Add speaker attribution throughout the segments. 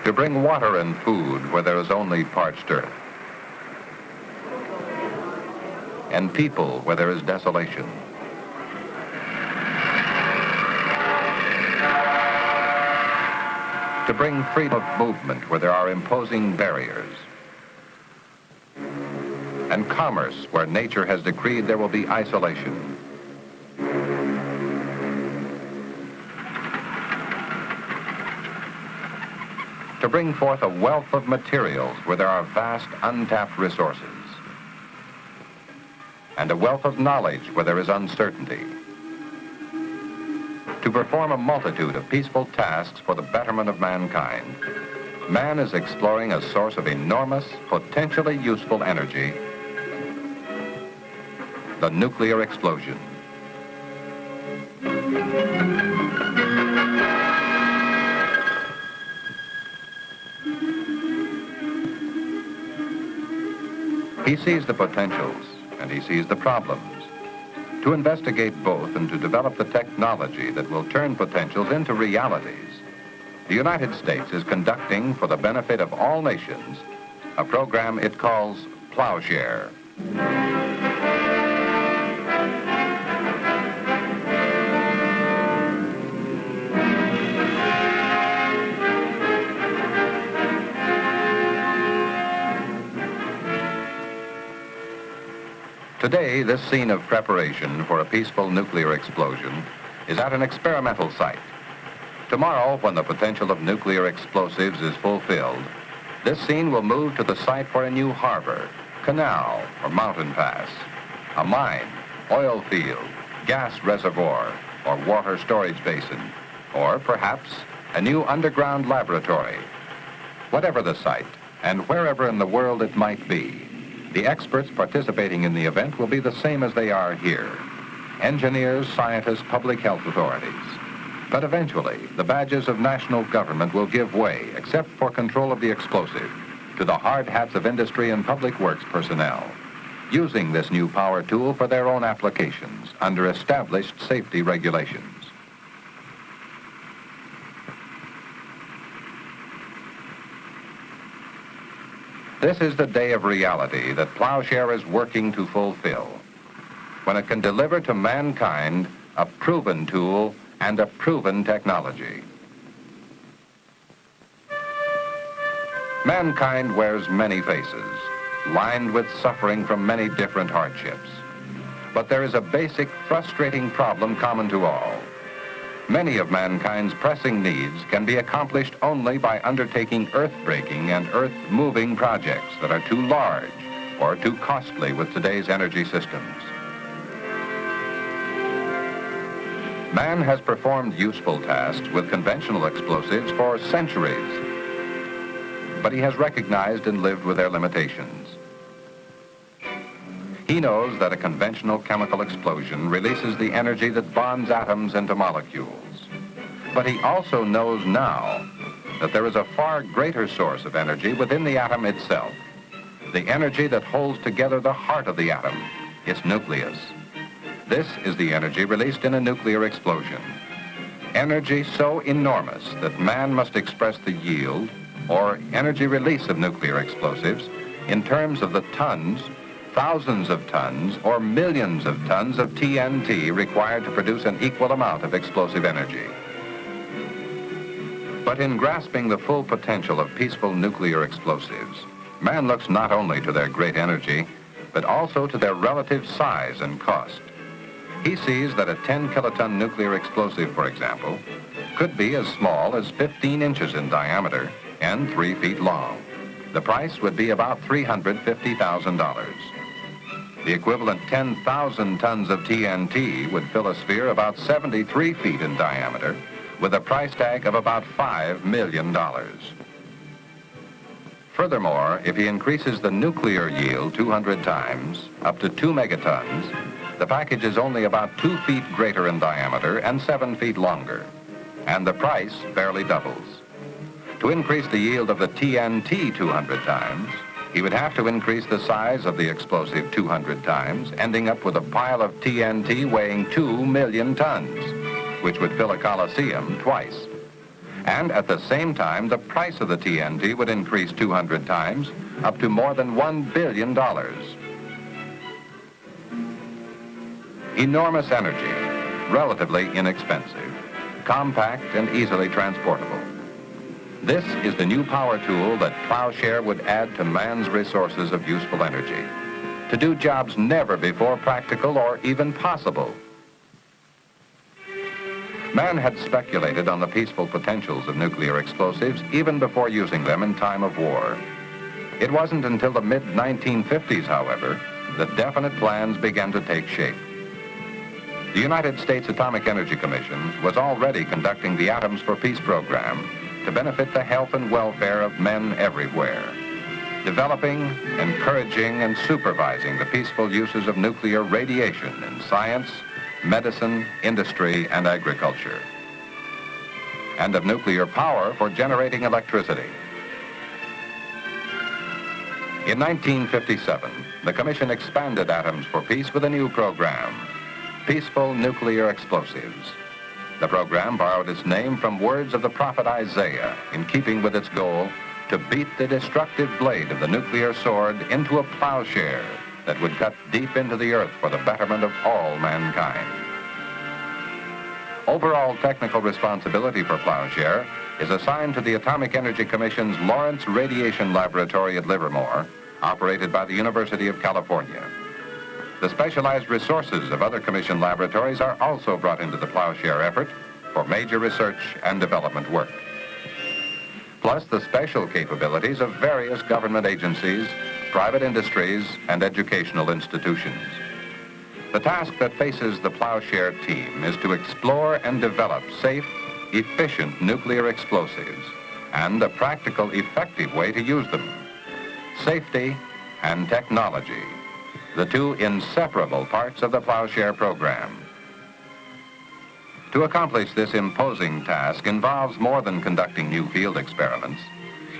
Speaker 1: to bring water and food where there is only parched earth, and people where there is desolation. To bring freedom of movement where there are imposing barriers, and commerce where nature has decreed there will be isolation. To bring forth a wealth of materials where there are vast untapped resources, and a wealth of knowledge where there is uncertainty. To perform a multitude of peaceful tasks for the betterment of mankind, man is exploring a source of enormous, potentially useful energy, the nuclear explosion. He sees the potentials and he sees the problems. To investigate both and to develop the technology that will turn potentials into realities, the United States is conducting, for the benefit of all nations, a program it calls Plowshare. Today, this scene of preparation for a peaceful nuclear explosion is at an experimental site. Tomorrow, when the potential of nuclear explosives is fulfilled, this scene will move to the site for a new harbor, canal, or mountain pass, a mine, oil field, gas reservoir, or water storage basin, or perhaps a new underground laboratory. Whatever the site, and wherever in the world it might be, the experts participating in the event will be the same as they are here: engineers, scientists, public health authorities. But eventually, the badges of national government will give way, except for control of the explosive, to the hard hats of industry and public works personnel, using this new power tool for their own applications under established safety regulations. This is the day of reality that Plowshare is working to fulfill, when it can deliver to mankind a proven tool and a proven technology. Mankind wears many faces, lined with suffering from many different hardships. But there is a basic, frustrating problem common to all. Many of mankind's pressing needs can be accomplished only by undertaking earth-breaking and earth-moving projects that are too large or too costly with today's energy systems. Man has performed useful tasks with conventional explosives for centuries, but he has recognized and lived with their limitations. He knows that a conventional chemical explosion releases the energy that bonds atoms into molecules. But he also knows now that there is a far greater source of energy within the atom itself, the energy that holds together the heart of the atom, its nucleus. This is the energy released in a nuclear explosion. Energy so enormous that man must express the yield or energy release of nuclear explosives in terms of the tons, thousands of tons, or millions of tons of TNT required to produce an equal amount of explosive energy. But in grasping the full potential of peaceful nuclear explosives, man looks not only to their great energy, but also to their relative size and cost. He sees that a 10-kiloton nuclear explosive, for example, could be as small as 15 inches in diameter and 3 feet long. The price would be about $350,000. The equivalent 10,000 tons of TNT would fill a sphere about 73 feet in diameter with a price tag of about $5 million. Furthermore, if he increases the nuclear yield 200 times, up to 2 megatons, the package is only about 2 feet greater in diameter and 7 feet longer, and the price barely doubles. To increase the yield of the TNT 200 times, he would have to increase the size of the explosive 200 times, ending up with a pile of TNT weighing 2 million tons, which would fill a coliseum twice. And at the same time, the price of the TNT would increase 200 times, up to more than $1 billion. Enormous energy, relatively inexpensive, compact and easily transportable. This is the new power tool that Plowshare would add to man's resources of useful energy, to do jobs never before practical or even possible. Man had speculated on the peaceful potentials of nuclear explosives even before using them in time of war. It wasn't until the mid-1950s, however, that definite plans began to take shape. The United States Atomic Energy Commission was already conducting the Atoms for Peace program to benefit the health and welfare of men everywhere, developing, encouraging, and supervising the peaceful uses of nuclear radiation in science, medicine, industry, and agriculture, and of nuclear power for generating electricity. In 1957, the Commission expanded Atoms for Peace with a new program, Peaceful Nuclear Explosives. The program borrowed its name from words of the prophet Isaiah, in keeping with its goal to beat the destructive blade of the nuclear sword into a plowshare that would cut deep into the earth for the betterment of all mankind. Overall technical responsibility for Plowshare is assigned to the Atomic Energy Commission's Lawrence Radiation Laboratory at Livermore, operated by the University of California. The specialized resources of other Commission laboratories are also brought into the Plowshare effort for major research and development work, plus the special capabilities of various government agencies, private industries, and educational institutions. The task that faces the Plowshare team is to explore and develop safe, efficient nuclear explosives and a practical, effective way to use them. Safety and technology, the two inseparable parts of the Plowshare program. To accomplish this imposing task involves more than conducting new field experiments.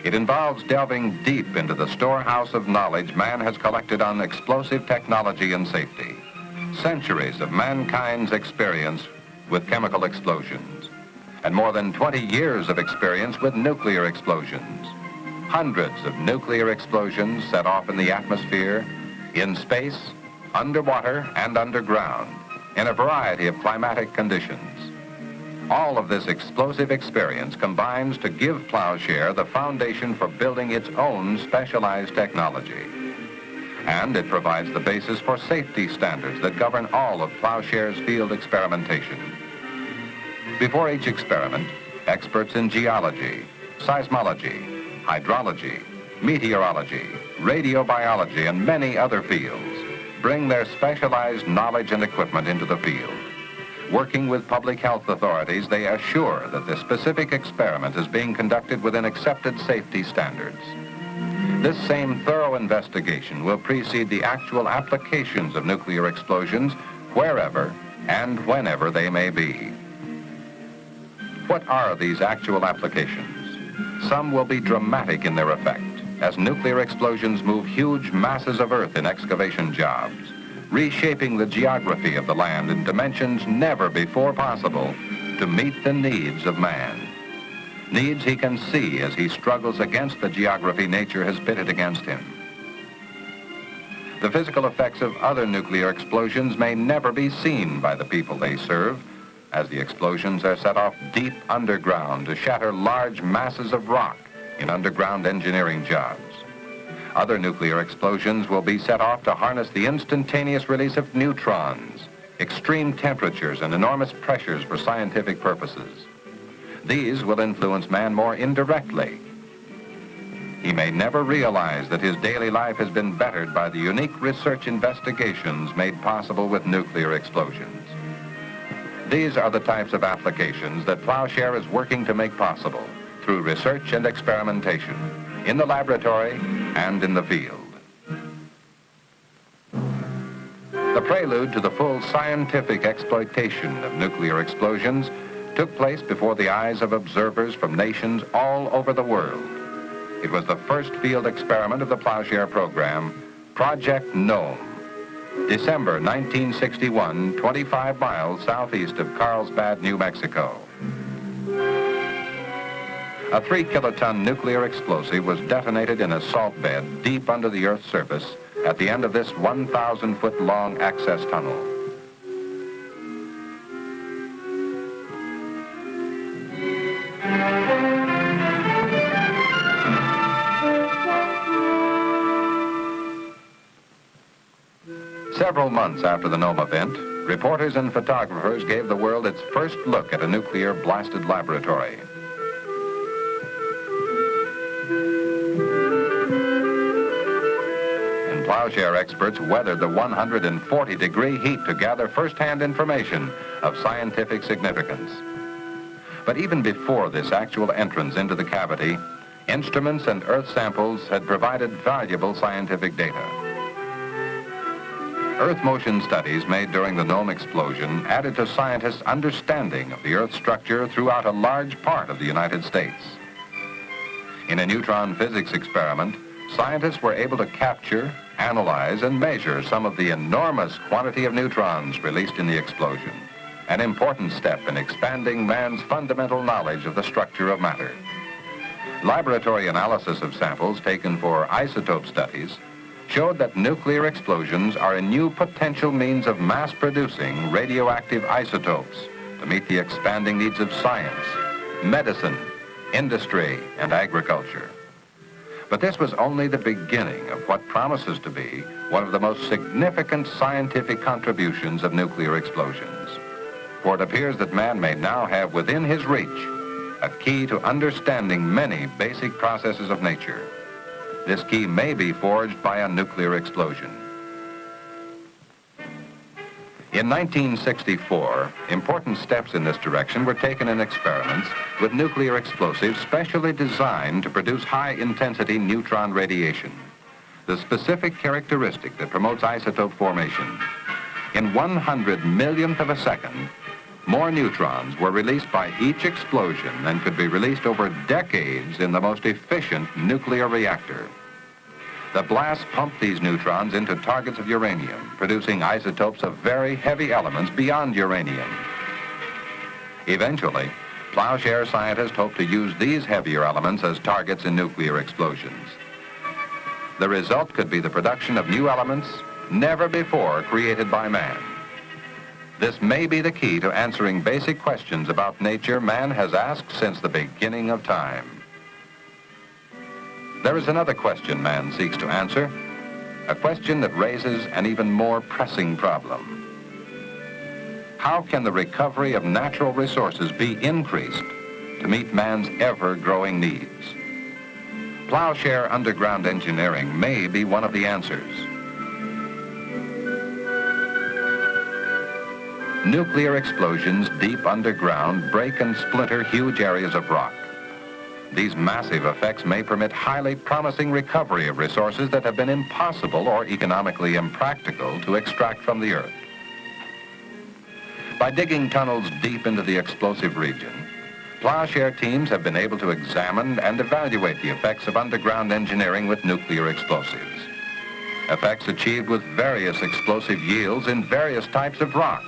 Speaker 1: It involves delving deep into the storehouse of knowledge man has collected on explosive technology and safety. Centuries of mankind's experience with chemical explosions, and more than 20 years of experience with nuclear explosions. Hundreds of nuclear explosions set off in the atmosphere, in space, underwater, and underground, in a variety of climatic conditions. All of this explosive experience combines to give Plowshare the foundation for building its own specialized technology. And it provides the basis for safety standards that govern all of Plowshare's field experimentation. Before each experiment, experts in geology, seismology, hydrology, meteorology, radiobiology, and many other fields bring their specialized knowledge and equipment into the field. Working with public health authorities, they assure that the specific experiment is being conducted within accepted safety standards. This same thorough investigation will precede the actual applications of nuclear explosions wherever and whenever they may be. What are these actual applications? Some will be dramatic in their effect, as nuclear explosions move huge masses of earth in excavation jobs, reshaping the geography of the land in dimensions never before possible to meet the needs of man. Needs he can see as he struggles against the geography nature has pitted against him. The physical effects of other nuclear explosions may never be seen by the people they serve, as the explosions are set off deep underground to shatter large masses of rock in underground engineering jobs. Other nuclear explosions will be set off to harness the instantaneous release of neutrons, extreme temperatures, and enormous pressures for scientific purposes. These will influence man more indirectly. He may never realize that his daily life has been bettered by the unique research investigations made possible with nuclear explosions. These are the types of applications that Plowshare is working to make possible through research and experimentation, in the laboratory and in the field. The prelude to the full scientific exploitation of nuclear explosions took place before the eyes of observers from nations all over the world. It was the first field experiment of the Plowshare program, Project Gnome. December 1961, 25 miles southeast of Carlsbad, New Mexico. A 3-kiloton nuclear explosive was detonated in a salt bed deep under the Earth's surface at the end of this 1,000-foot-long access tunnel. Several months after the Nome event, reporters and photographers gave the world its first look at a nuclear blasted laboratory. And Plowshare experts weathered the 140-degree heat to gather first-hand information of scientific significance. But even before this actual entrance into the cavity, instruments and Earth samples had provided valuable scientific data. Earth motion studies made during the Nome explosion added to scientists' understanding of the Earth's structure throughout a large part of the United States. In a neutron physics experiment, scientists were able to capture, analyze, and measure some of the enormous quantity of neutrons released in the explosion, an important step in expanding man's fundamental knowledge of the structure of matter. Laboratory analysis of samples taken for isotope studies showed that nuclear explosions are a new potential means of mass-producing radioactive isotopes to meet the expanding needs of science, medicine, industry, and agriculture. But this was only the beginning of what promises to be one of the most significant scientific contributions of nuclear explosions. For it appears that man may now have within his reach a key to understanding many basic processes of nature. This key may be forged by a nuclear explosion. In 1964, important steps in this direction were taken in experiments with nuclear explosives specially designed to produce high-intensity neutron radiation, the specific characteristic that promotes isotope formation. In 100 millionth of a second, more neutrons were released by each explosion than could be released over decades in the most efficient nuclear reactor. The blast pumped these neutrons into targets of uranium, producing isotopes of very heavy elements beyond uranium. Eventually, Plowshare scientists hope to use these heavier elements as targets in nuclear explosions. The result could be the production of new elements never before created by man. This may be the key to answering basic questions about nature man has asked since the beginning of time. There is another question man seeks to answer, a question that raises an even more pressing problem. How can the recovery of natural resources be increased to meet man's ever-growing needs? Plowshare underground engineering may be one of the answers. Nuclear explosions deep underground break and splinter huge areas of rock. These massive effects may permit highly promising recovery of resources that have been impossible or economically impractical to extract from the Earth. By digging tunnels deep into the explosive region, Plowshare teams have been able to examine and evaluate the effects of underground engineering with nuclear explosives. Effects achieved with various explosive yields in various types of rock.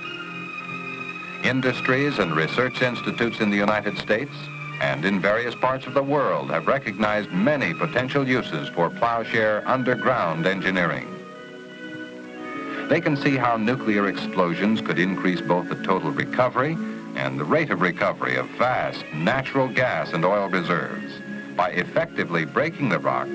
Speaker 1: Industries and research institutes in the United States and in various parts of the world have recognized many potential uses for Plowshare underground engineering. They can see how nuclear explosions could increase both the total recovery and the rate of recovery of vast natural gas and oil reserves by effectively breaking the rock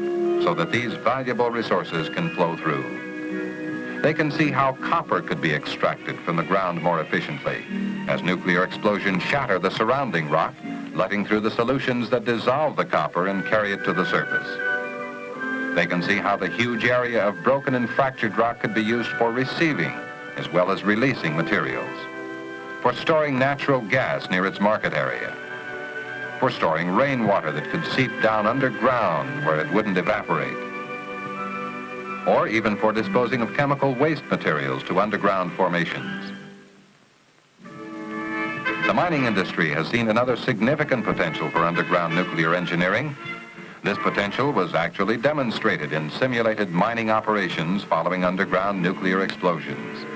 Speaker 1: so that these valuable resources can flow through. They can see how copper could be extracted from the ground more efficiently as nuclear explosions shatter the surrounding rock, letting through the solutions that dissolve the copper and carry it to the surface. They can see how the huge area of broken and fractured rock could be used for receiving as well as releasing materials, for storing natural gas near its market area, for storing rainwater that could seep down underground where it wouldn't evaporate, or even for disposing of chemical waste materials to underground formations. The mining industry has seen another significant potential for underground nuclear engineering. This potential was actually demonstrated in simulated mining operations following underground nuclear explosions.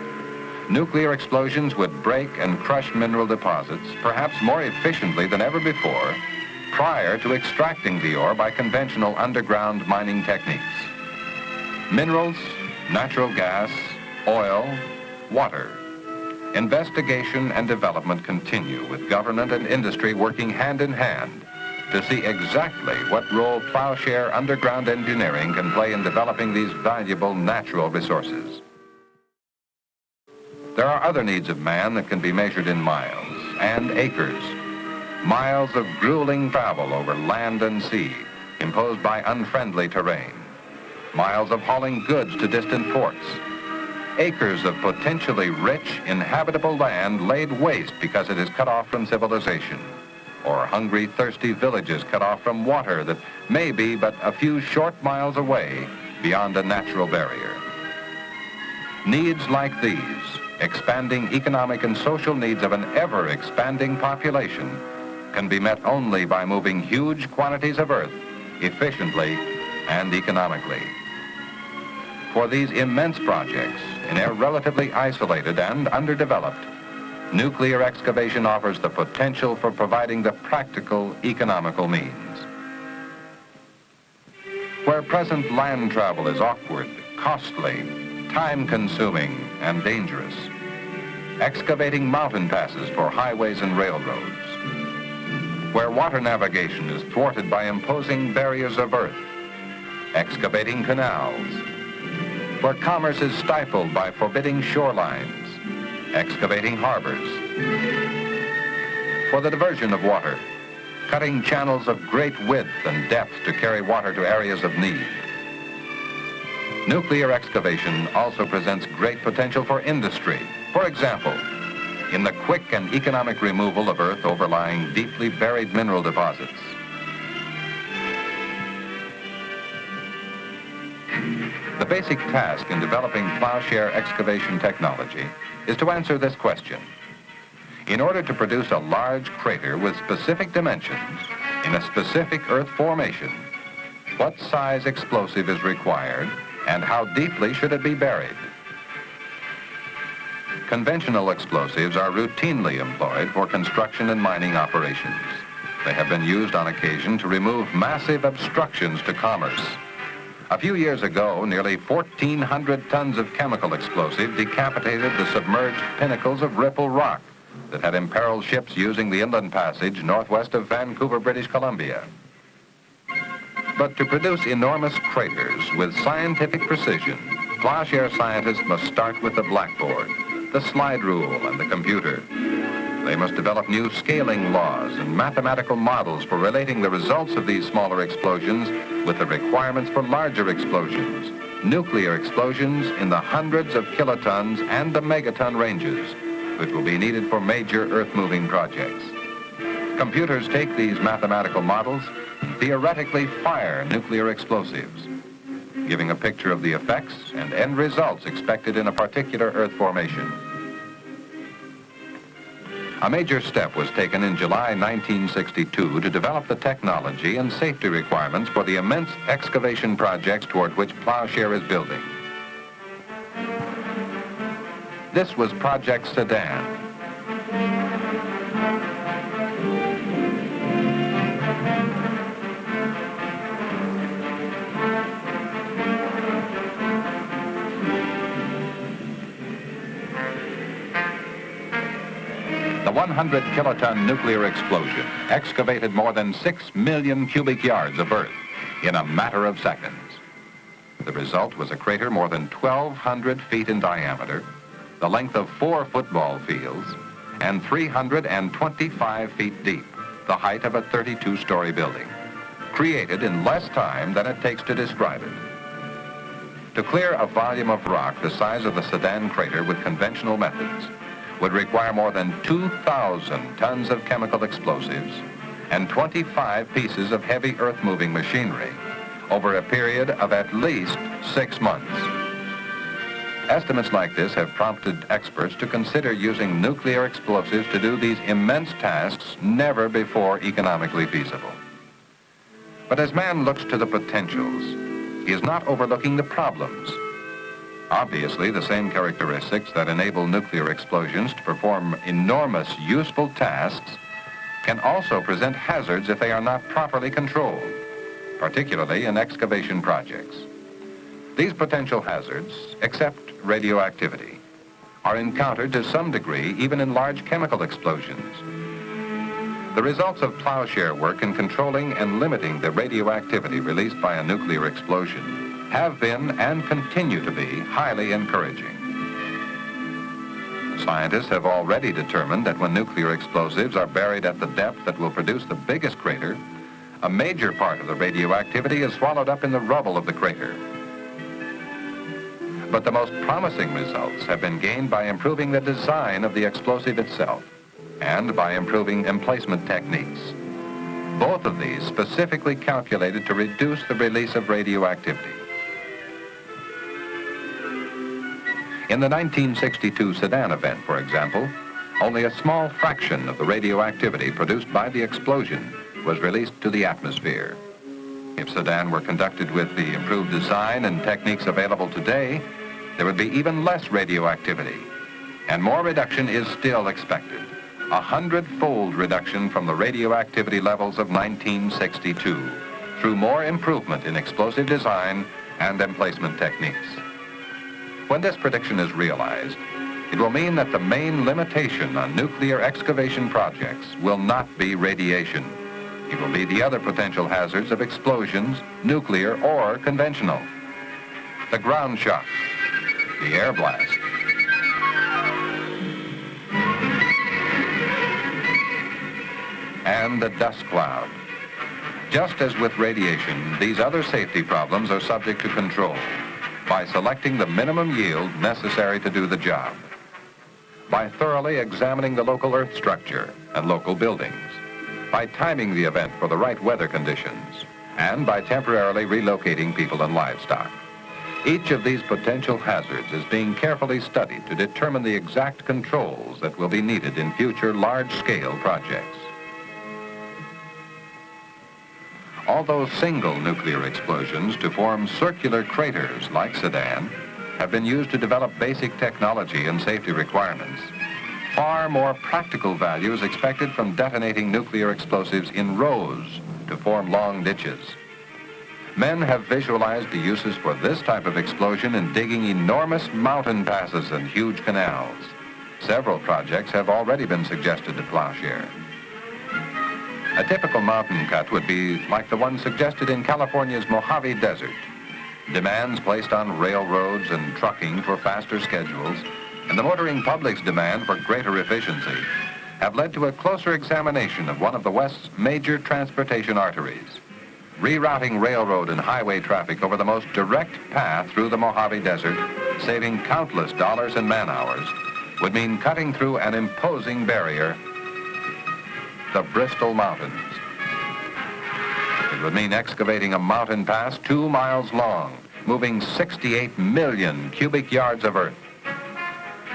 Speaker 1: Nuclear explosions would break and crush mineral deposits, perhaps more efficiently than ever before, prior to extracting the ore by conventional underground mining techniques. Minerals, natural gas, oil, water. Investigation and development continue with government and industry working hand in hand to see exactly what role Plowshare underground engineering can play in developing these valuable natural resources. There are other needs of man that can be measured in miles and acres. Miles of grueling travel over land and sea imposed by unfriendly terrain. Miles of hauling goods to distant ports. Acres of potentially rich, inhabitable land laid waste because it is cut off from civilization. Or hungry, thirsty villages cut off from water that may be but a few short miles away beyond a natural barrier. Needs like these, expanding economic and social needs of an ever-expanding population, can be met only by moving huge quantities of earth efficiently and economically. For these immense projects, in a relatively isolated and underdeveloped, nuclear excavation offers the potential for providing the practical, economical means. Where present land travel is awkward, costly, time-consuming, and dangerous, excavating mountain passes for highways and railroads. Where water navigation is thwarted by imposing barriers of earth, excavating canals. Where commerce is stifled by forbidding shorelines, excavating harbors. For the diversion of water, cutting channels of great width and depth to carry water to areas of need. Nuclear excavation also presents great potential for industry. For example, in the quick and economic removal of earth overlying deeply buried mineral deposits. The basic task in developing Plowshare excavation technology is to answer this question. In order to produce a large crater with specific dimensions in a specific earth formation, what size explosive is required and how deeply should it be buried? Conventional explosives are routinely employed for construction and mining operations. They have been used on occasion to remove massive obstructions to commerce. A few years ago, nearly 1,400 tons of chemical explosive decapitated the submerged pinnacles of Ripple Rock that had imperiled ships using the inland passage northwest of Vancouver, British Columbia. But to produce enormous craters with scientific precision, Plowshare scientists must start with the blackboard, the slide rule, and the computer. They must develop new scaling laws and mathematical models for relating the results of these smaller explosions with the requirements for larger explosions, nuclear explosions in the hundreds of kilotons and the megaton ranges, which will be needed for major earth-moving projects. Computers take these mathematical models and theoretically fire nuclear explosives, giving a picture of the effects and end results expected in a particular earth formation. A major step was taken in July 1962 to develop the technology and safety requirements for the immense excavation projects toward which Plowshare is building. This was Project Sedan. The 100-kiloton nuclear explosion excavated more than 6 million cubic yards of earth in a matter of seconds. The result was a crater more than 1,200 feet in diameter, the length of 4 football fields, and 325 feet deep, the height of a 32-story building, created in less time than it takes to describe it. To clear a volume of rock the size of the Sedan crater with conventional methods would require more than 2,000 tons of chemical explosives and 25 pieces of heavy earth-moving machinery over a period of at least 6 months. Estimates like this have prompted experts to consider using nuclear explosives to do these immense tasks never before economically feasible. But as man looks to the potentials, he is not overlooking the problems. Obviously, the same characteristics that enable nuclear explosions to perform enormous, useful tasks can also present hazards if they are not properly controlled, particularly in excavation projects. These potential hazards, except radioactivity, are encountered to some degree even in large chemical explosions. The results of Plowshare work in controlling and limiting the radioactivity released by a nuclear explosion have been and continue to be highly encouraging. Scientists have already determined that when nuclear explosives are buried at the depth that will produce the biggest crater, a major part of the radioactivity is swallowed up in the rubble of the crater. But the most promising results have been gained by improving the design of the explosive itself and by improving emplacement techniques. Both of these specifically calculated to reduce the release of radioactivity. In the 1962 Sedan event, for example, only a small fraction of the radioactivity produced by the explosion was released to the atmosphere. If Sedan were conducted with the improved design and techniques available today, there would be even less radioactivity, and more reduction is still expected. 100-fold reduction from the radioactivity levels of 1962 through more improvement in explosive design and emplacement techniques. When this prediction is realized, it will mean that the main limitation on nuclear excavation projects will not be radiation. It will be the other potential hazards of explosions, nuclear or conventional. The ground shock, the air blast, and the dust cloud. Just as with radiation, these other safety problems are subject to control by selecting the minimum yield necessary to do the job, by thoroughly examining the local earth structure and local buildings, by timing the event for the right weather conditions, and by temporarily relocating people and livestock. Each of these potential hazards is being carefully studied to determine the exact controls that will be needed in future large-scale projects. Although single nuclear explosions to form circular craters like Sedan have been used to develop basic technology and safety requirements, far more practical value is expected from detonating nuclear explosives in rows to form long ditches. Men have visualized the uses for this type of explosion in digging enormous mountain passes and huge canals. Several projects have already been suggested to Plowshare. A typical mountain cut would be like the one suggested in California's Mojave Desert. Demands placed on railroads and trucking for faster schedules, and the motoring public's demand for greater efficiency have led to a closer examination of one of the West's major transportation arteries. Rerouting railroad and highway traffic over the most direct path through the Mojave Desert, saving countless dollars and man-hours, would mean cutting through an imposing barrier, the Bristol Mountains. It would mean excavating a mountain pass 2 miles long, moving 68 million cubic yards of earth.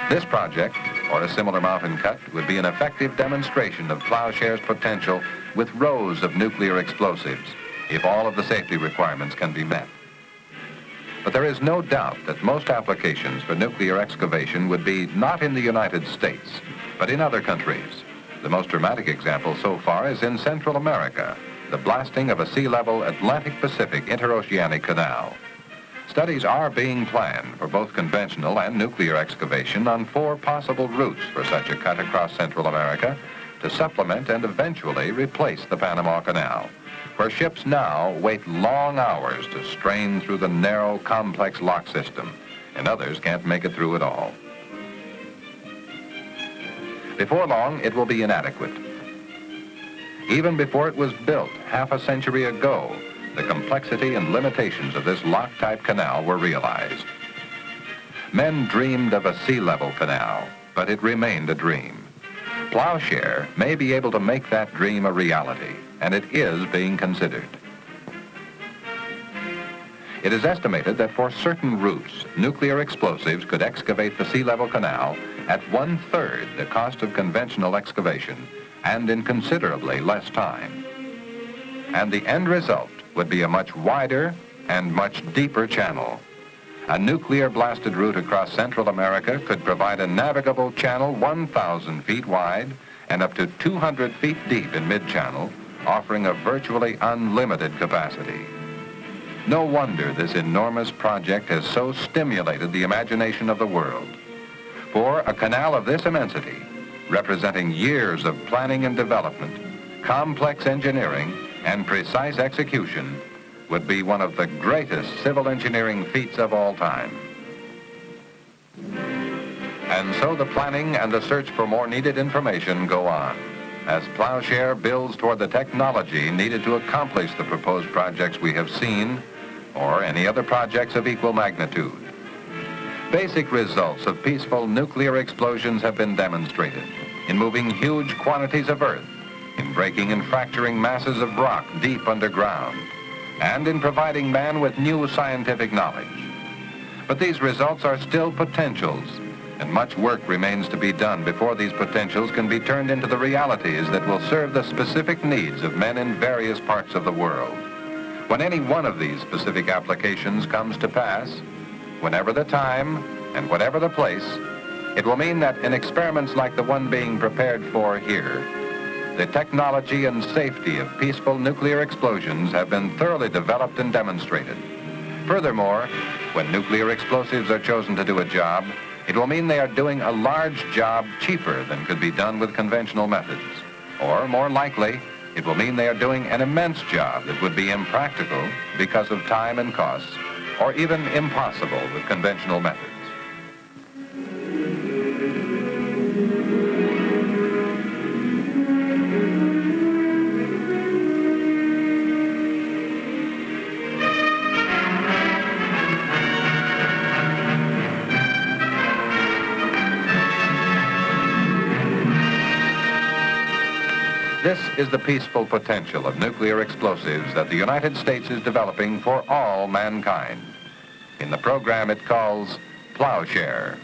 Speaker 1: This project, or a similar mountain cut, would be an effective demonstration of Plowshare's potential with rows of nuclear explosives, if all of the safety requirements can be met. But there is no doubt that most applications for nuclear excavation would be not in the United States, but in other countries. The most dramatic example so far is in Central America, the blasting of a sea-level Atlantic-Pacific interoceanic canal. Studies are being planned for both conventional and nuclear excavation on 4 possible routes for such a cut across Central America to supplement and eventually replace the Panama Canal, where ships now wait long hours to strain through the narrow, complex lock system, and others can't make it through at all. Before long, it will be inadequate. Even before it was built half a century ago, the complexity and limitations of this lock-type canal were realized. Men dreamed of a sea-level canal, but it remained a dream. Plowshare may be able to make that dream a reality, and it is being considered. It is estimated that for certain routes, nuclear explosives could excavate the sea-level canal at 1/3 the cost of conventional excavation and in considerably less time. And the end result would be a much wider and much deeper channel. A nuclear-blasted route across Central America could provide a navigable channel 1,000 feet wide and up to 200 feet deep in mid-channel, offering a virtually unlimited capacity. No wonder this enormous project has so stimulated the imagination of the world. For a canal of this immensity, representing years of planning and development, complex engineering, and precise execution, would be one of the greatest civil engineering feats of all time. And so the planning and the search for more needed information go on, as Plowshare builds toward the technology needed to accomplish the proposed projects we have seen, or any other projects of equal magnitude. Basic results of peaceful nuclear explosions have been demonstrated in moving huge quantities of earth, in breaking and fracturing masses of rock deep underground, and in providing man with new scientific knowledge. But these results are still potentials, and much work remains to be done before these potentials can be turned into the realities that will serve the specific needs of men in various parts of the world. When any one of these specific applications comes to pass, whenever the time and whatever the place, it will mean that in experiments like the one being prepared for here, the technology and safety of peaceful nuclear explosions have been thoroughly developed and demonstrated. Furthermore, when nuclear explosives are chosen to do a job, it will mean they are doing a large job cheaper than could be done with conventional methods. Or, more likely, it will mean they are doing an immense job that would be impractical because of time and costs, or even impossible with conventional methods. This is the peaceful potential of nuclear explosives that the United States is developing for all mankind. In the program it calls Plowshare.